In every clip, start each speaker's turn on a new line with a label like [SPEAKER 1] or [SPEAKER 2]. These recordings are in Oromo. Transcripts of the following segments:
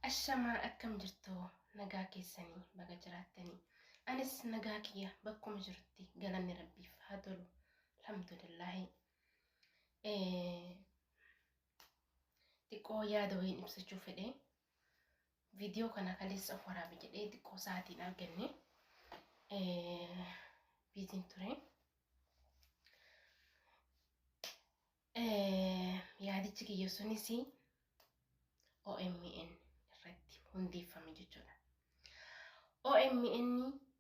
[SPEAKER 1] Ashama akkam jirtu nagaa keessanii baga jiraattanii anis nagaa kiyya bakkuma jirti galanni rabbiif haa tolu alhamdulillah. Xiqqoo yaada wayiin ibsachuu fedhe viidiyoo kana kaleessa of waraabe jedhee xiqqoo sa'aatiin arganne biiziin ture. Yaadichi kiyya sunis OMN irratti hundeeffame jechuudha. OMN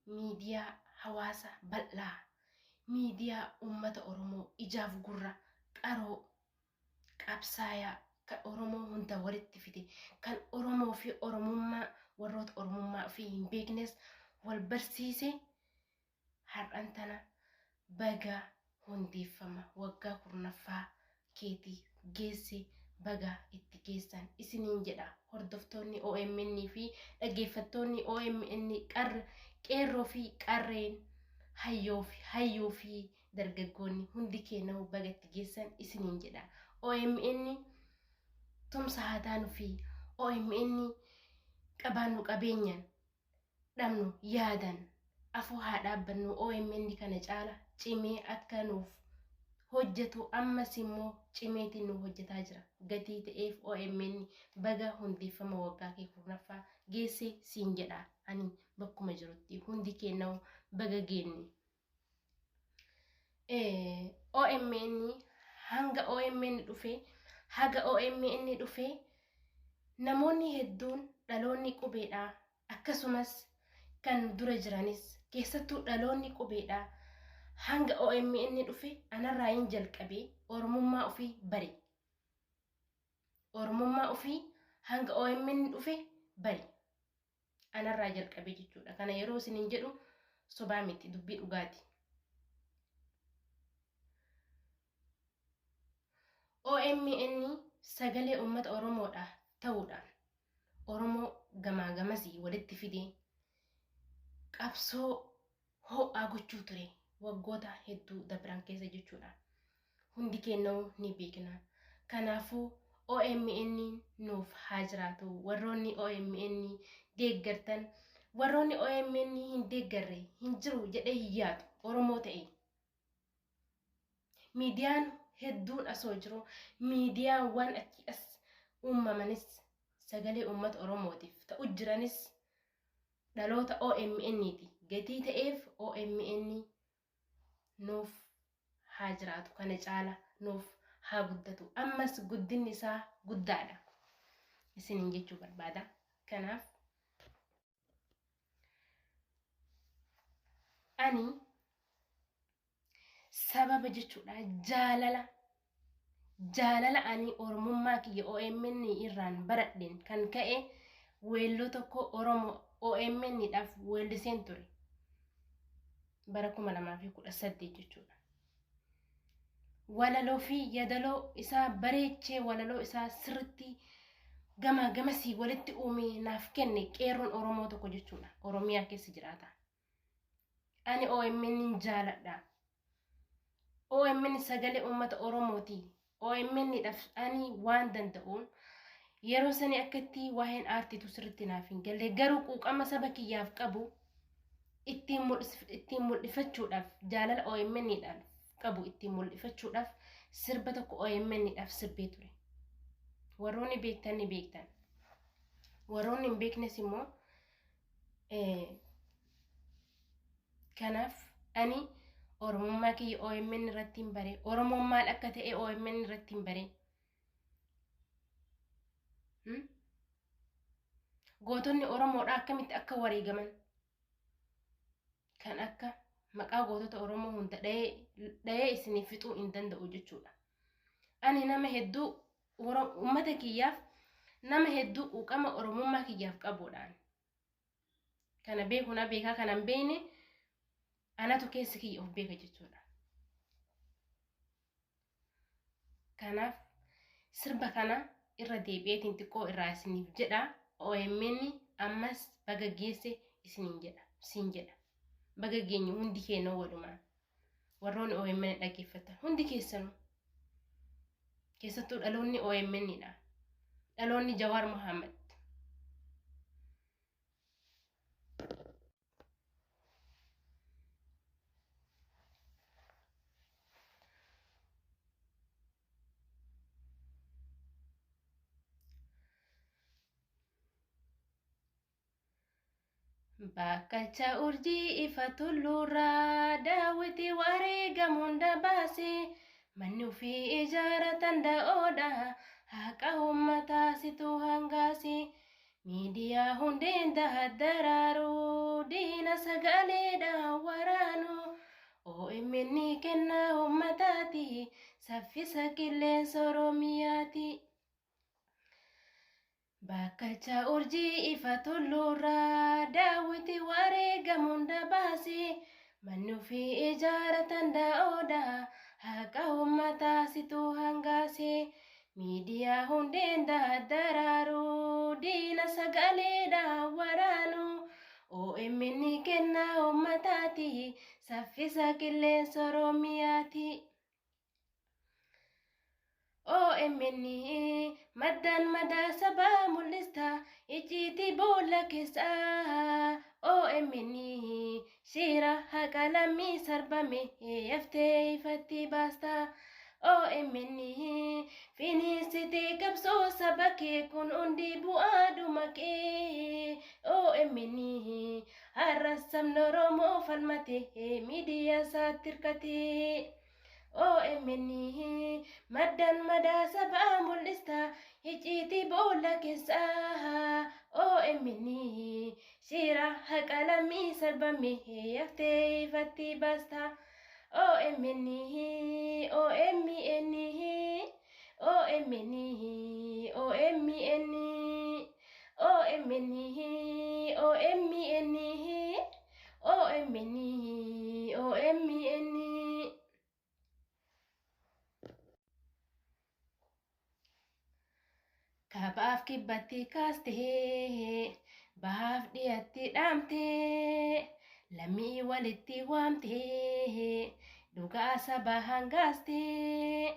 [SPEAKER 1] miidiyaa hawaasa bal'aa, miidiyaa uummata Oromoo ijaaf gurra qaroo qabsaayaa kan Oromoo hunda walitti fide, kan Oromoo fi Oromummaa warroota Oromummaa fi hin beeknes wal barsiise har'an tana baga hundeeffama waggaa 10ffaa keetii geesse baga itti geessan isiniin jedha. Hordoftoonni OMN fi dhaggeeffattoonni OMN qeerroo fi qarreen hayyoo fi dargaggoonni hundi keenuu baga itti geessan isiniin jedha. OMN tumsa haa taanu fi OMN qabaannu qabeenyan dhabnu yaadan afoo haa dhaabbannu. OMN kana caala cimee akka nuuf hojjetu ammas immoo cimeetiin nu hojjetaa jira. Gatii ta'eef OMN baga hundeeffama waggaa 10ffaa geesse siin jedha. Ani bakkuma jirutti hundi keenuu baga geenye. OMN hanga OMN dhufe haga OMN dhufe namoonni hedduun dhaloonni qubeedha akkasumas kan dura jiranis keessattuu dhaloonni qubeedha. Hanga OMN dhufe anarraa hin jalqabee Oromummaa ofii bari. Oromummaa ofii hanga OMN dhufe bari. Anarraa jalqabee jechuudha. Kana yeroo isiniin jedhu sobaa miti dubbii dhugaati. OMN sagalee uummata Oromoodha ta'uudhaan Oromoo gamaa gamasii walitti fidee qabsoo ho'aa gochuu ture. Waggoota hedduu dabran keessa jechuudha. Hundi keenuu ni beekna. Kanaafuu OMN nuuf haa jiraatu. Warroonni OMN deeggartan, warroonni OMN hin deeggarre hin jiru jedhee hin yaadu Oromoo ta'e. Miidiyaan hedduun asoo jiru, miidiyaawwan achi as uumamanis sagalee uummata Oromootiif ta'u jiranis dhaloota OMN'ti. Gatii ta'eef OMN nuuf haa jiraatu. Kana caala nuuf haa guddatu. Ammas guddinni isaa guddaadha isiniin jechuu barbaada. Kanaaf ani sababa jechuudha jaalala ani Oromummaa kiyya OMN irraan baradheen kan ka'e weelloo tokko Oromoo OMN'dhaaf weelliseen ture. Bara 2018 jechuudha. Walaloo fi yadaloo isaa bareechee walaloo isaa sirriitti gamaa gamasii walitti uumee naaf kenne qeerroon Oromoo tokko jechuudha. Oromiyaa keessa jiraata. Ani OMN jaaladha. OMN sagalee uummata Oromooti. OMN'dhaaf ani waan danda'uun yeroo sanii akkatti waa'een aartiitu sirriitti naaf hin galle garuu quuqama saba kiyyaaf qabu ittiin mul'ifachuudhaaf jaalala OMN'dhaan qabu ittiin mul'ifachuudhaaf sirba tokko OMN'dhaaf sirbee ture. Warroonni beektan ni beektan. Warroonni hin beeknes immoo kanaaf ani Oromummaa kiyya OMN irratti hin bare. Oromoon maal akka ta'e OMN irratti hin bare. Gootonni Oromoodha akkamitti akka wareegaman kan akka maqaa gootota Oromoo hunda dhahee isiniif fixuu hin danda'u jechuudha. Ani nama hedduu uummata kiyyaaf nama hedduu quuqama Oromummaa kiyyaaf qabuudhaan kana beeku na beekaa kana hin beekne anatu keessa kiyya of beeka jechuudha. Kanaaf sirba kana irra deebi'eetiin xiqqoo irraa isiniif jedha. OMN ammas baga geesse isiniin jedha siin jedha. Baga geenyu hundi keenuu walumaan warroonni OMN dhaggeeffatan hundi keessanuu keessattuu dhaloonni OMN dha. Dhaloonni Jawaar Mohaammed Bakkalcha urjii ifa tulluurraa daawwiti wareegamuun dabaase manni ofii ijaaratan da'oodha haqa uummataa situ hangaase miidiyaa hundeen dahaddaraaru diina sagaleedhaan waraanu OMN kennaa uummataati saffisa qilleensa Oromiyaati. Bakkalcha urjii ifa tulluurraa daawwiti wareegamuun dabaase manni ofii ijaaratan da'oodha haqa uummataa situ hangaase miidiyaa hundeen dahaddaraaru diina sagaleedhaan waraanu OMN kennaa uummataati saffisa qilleensa Oromiyaati. OMN maddan madaa sabaa mul'ista icciitii boolla keessaa OMN shiira haqa lammii sarbame yaftee ifatti baasta OMN finiinsitee qabsoo saba kee kun hundi bu'aa dhumakee OMN har'as sabni Oromoo falmate miidiyaa isaatti hirkatee OMN maddan madaa sabaa mul'ista icciitii boolla keessaa OMN shiira haqa lammii sarbame yaftee ifatti baasta OMN OMN OMN OMN OMN OMN OMN OMN Kaabaaf kibbatti kaastee bahaaf dhiyatti dhaamtee lammii walitti waamtee dhugaa saba hangaastee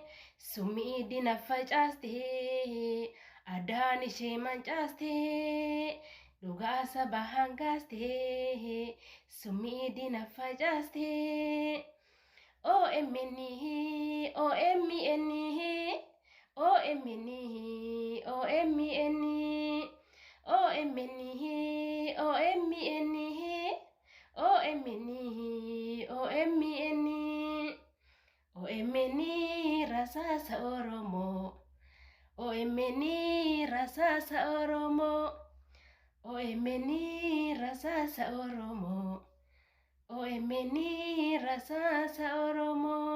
[SPEAKER 1] summii dina facaastee adaan ishee mancaastee dhugaa saba hangaastee summii dina facaastee OMN OMN OMN OMN OMN OMN OMN OMN OMN rasaasa Oromoo OMN rasaasa Oromoo OMN rasaasa Oromoo OMN rasaasa Oromoo